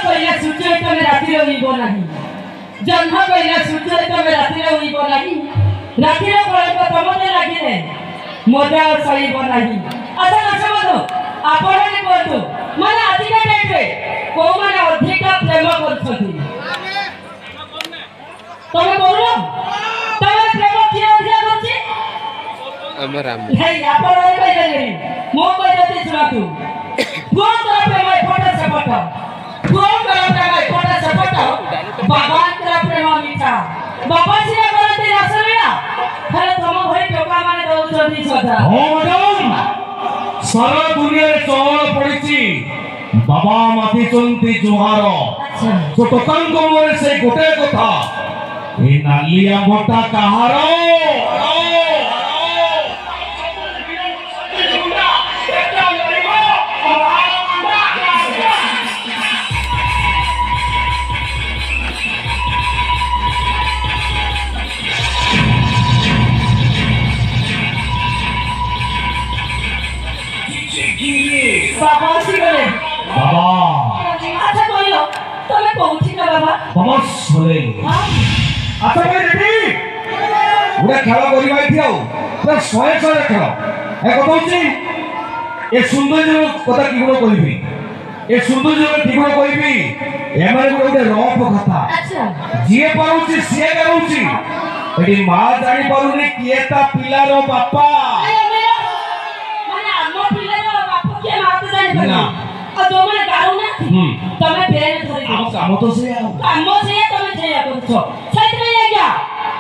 कइला सूर्य तमे राति रे उइबो नाही जन्म कइला सूर्य तमे राति रे उइबो नाही राति रे कळप तमते लागि रे मोजा सईबो नाही अच्छा अच्छा बंधु आपण ने कहतो माने आजिका डेट रे को माने अधिक प्रेम करछथि तमे बोलो तमे प्रेम किए अधिक करछि अमराम हे आपण ने कहले मो कहते सुना तू कौन तरफ प्रेम फोटो से फोटो कौन तरफ प्रेम फोटो से फोटो बाबा तरफ प्रेम मीठा बाबा से करते रसलिया खाली तम भई टोका माने दउछथि सदा हो मैडम सारा दुनिया रे चहल पड़िछि बाबा माथि चंती जुहार तो टोकान को मोरे से गोटे कथा ए नालिया मोटा कहारो बाबा सी गले बाबा अच्छा कहियो तमे पहुंची ना बाबा बाबा सोले अच्छा भाई रेडी उडा खेला करी भाई थियाउ पूरा 100 खेल ए कथा होची ए सौंदर्य कथा की गुण कहबी ए सौंदर्य की गुण कहबी एमारे गोटे रफ कथा अच्छा जिए पाउची से करूची एडी मां जानी पारुनी किए ता पिलारो बापा माने आमो पिलारो बापा के मां तो जानि ना आ जो माने गारू ना तमे बेन धरि हम काम तो से आओ काम से तमे जेया करछो छैत में गया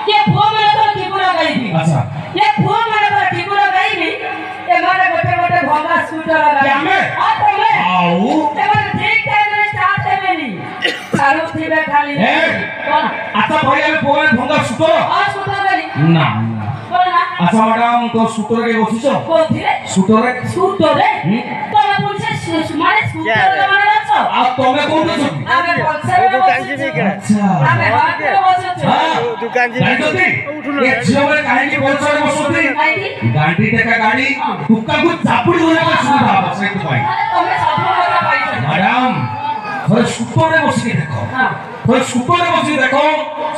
ये भो माने तो टिपुरा गाइबी अच्छा ये भो माने तो टिपुरा गाइबी ए माने गोटे गोटे भंगा स्कूटर गाइबी हमें आ तमे आओ ए माने ठीक टाइम रे स्टार्ट हेबेनी सारू थिबे खाली ए कोन अच्छा भाई हम पोए भंगा सुतो आ स्कूटर गाली ना कोन ना अच्छा मैडम तो सुतो रे बसिছো कोथिरे सुतो रे तमे पुछे माने स्कूटर माने रछो आ तमे कोन छ आमे पल्सर रे दुकान जी भी करा अच्छा आमे हाथ रे बसछो दुकान जी जानती ये झियोरे काहे की पल्सर रे बसोती गाड़ी गाड़ी टेका गाड़ी तुक्का को चापुड़ी होने का सुविधा है बस एक भाई तमे सब लोग पाइछो मैडम थोड़े सुतो रे बसी देखो हां थोड़े सुतो रे बसी देखो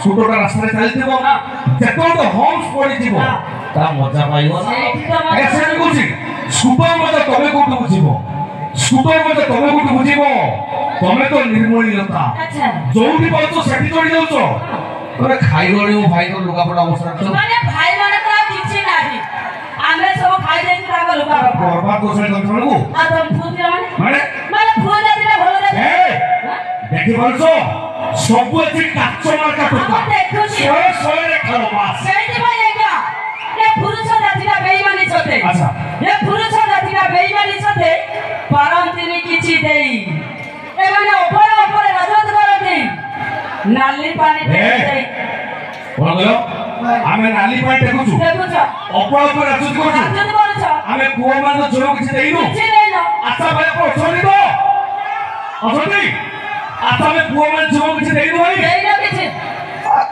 सुतो का रास्ता रे चलतिबो जेतो तो होम्स पड़ी थिबो ता मजा पाइबो ना ऐसे भी कुछ सुपर मजा तमे को बुझिबो सुपर मजा तमे को बुझिबो तमे तो निर्मली लता अच्छा जोउडी पाउछो सेठी जोडी जाउछो तोरे खाई गळी मो भाई को लुगा पड़ा अवसर छ माने भाई माने तो किछि नाही आमे सब खाई देछि ताको लुका बर्बाद को से तमको आ तुम फूट माने माने फूट जातिला भलो जाति ए देखि पाउछो सब एथि काचो मार्का टोका हम देखुछि सोए सोए रे खाओ बास सेठी भाई एका ए पुरुष जातिला बेईमानी छते अच्छा ए पुरुष जातिला बेईमानी छते परंतिनी किछि देई ए माने ऊपर ऊपर राजत करते नाली पानी देई बोल गयो आमे नाली पानी टेकुछु देखुछ ऊपर ऊपर राजत करछु राजत करछ आमे कुओ मान जोरो किछि देइनु किछि देइनो अच्छा भाई को छोड़ी दो असोती अच्छा में कुओ मान जोरो किछि देइनु भाई देइनो किछि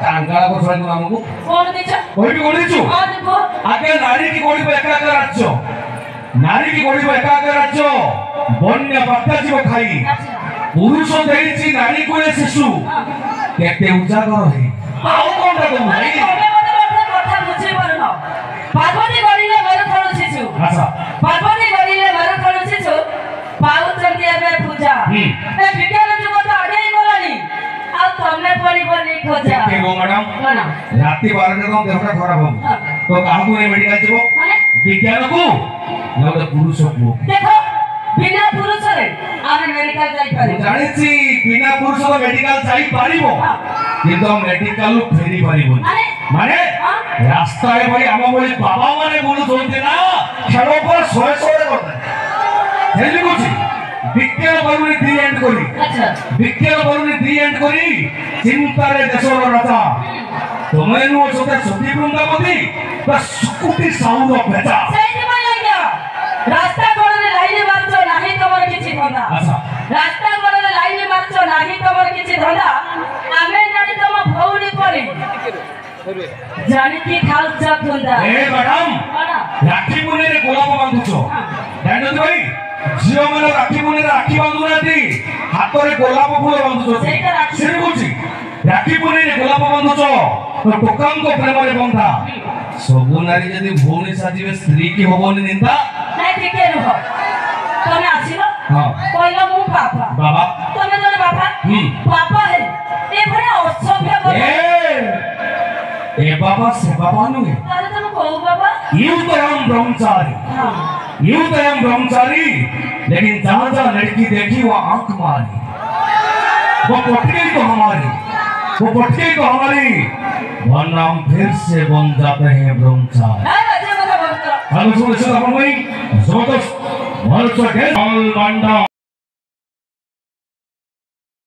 कांगाला को छोड़ी दो हमको कोन दिछ कोई भी गोली छु आ देखो आगे नारी की गोली पे एका एका राज्य नारी की गोली पे एका एका राज्य बन्य बात्या जीव खाई अच्छा पुरुष देइछि नारी को शिशु केते उजागर है आओ कोन रे भाई কথা বুঝি পারনো পার্বতী গড়িলে মেরু থড় শিশু अच्छा পার্বতী গড়িলে মেরু থড় শিশু পাউচন্তি এবে পূজা এ বিজ্ঞান যুগ তো আগেই গলানি আর তমনে পড়িবনি খোঁজা के गो मैडम কোন राती 12 टा देहटा खराब हो तो काहू ए मेडिकल जीवो মানে विज्ञान को नोटे पुरुष को দেখো বিনা পুরুষরে আমি মেডিকেল যাই পারি জানিছি বিনা পুরুষ তো মেডিকল যাই পারিবো কিন্তু মেডিকল ফেরি পারিবো মানে রাস্তায় ভাই আমা বলি বাবা মানে বলু ধরতে না খেলো পর সরে সরে করতে হেলি কুছি বিজ্ঞান বলুনি দি এন্ড করি আচ্ছা বিজ্ঞান বলুনি দি এন্ড করি চিন্তারে দেশর রাজা তুমি নো সতে সতী বৃন্দাবতী বা সুকুটি সাউন্ড অফ বেটা সেইটি মই লাগিয়া রাস্তা কোড়ে লাইনে মারছো নাহি তোমার কিছু ধন্দা আচ্ছা রাস্তা কোড়ে লাইনে মারছো নাহি তোমার কিছু ধন্দা আমি জানি তোমার ভৌরি পড়ি জানি কি খাউছ ধন্দা ए मैडम কোনা राखी मुनि रे गोलाप बांधुछो जानत भाई ଝିଅ ମାନେ ରାକ୍ଷୀ ପୂର୍ଣ୍ଣିମାରେ ରାକ୍ଷୀ ବାନ୍ଧୁନାହାନ୍ତି, ହାତରେ ଗୋଲାପ ଫୁଲ ବାନ୍ଧୁଛନ୍ତି। ସେଇଟା ରାକ୍ଷୀ। ସେଠି କହୁଛି ରାକ୍ଷୀ ପୂର୍ଣ୍ଣିମାରେ ଗୋଲାପ ବାନ୍ଧୁଛ ତ ଟୋକାଙ୍କ ପ୍ରେମରେ ବନ୍ଧା। ସବୁ ନାରୀ ଯଦି ଭଉଣୀ ସାଜିବେ ସ୍ତ୍ରୀ କି ହବନି ନିନ୍ଦା। ନାଇଁ ଟିକେ ରୁହ, ତମେ ଆସିଲ ହଁ କହିଲ ମୁଁ ବାପା, ବାବା ତମେ ଜଣେ ବାପା ବାପା ହେ ଏଭଳିଆ ଅସଭ୍ୟ କଥା। ए बाबा से बाबा नुहे ତାହେଲେ ତମେ କୋଉ ବାବା? यूं तो हम ब्रह्मचारी, ହଁ यूं तो हम ब्रह्मचारी, लेकिन जहाँ जहाँ लड़की देखी वो आंख मारी, वो पटके तो हमारी, वो पटके तो हमारी, वरना हम फिर से बन जाते हैं ब्रह्मचारी। ନାଇଁ ବାଜେ କଥା ବହୁତ। हम सुन सुन अपन भाई, सुनो तो, मर चुके, माल बांडा।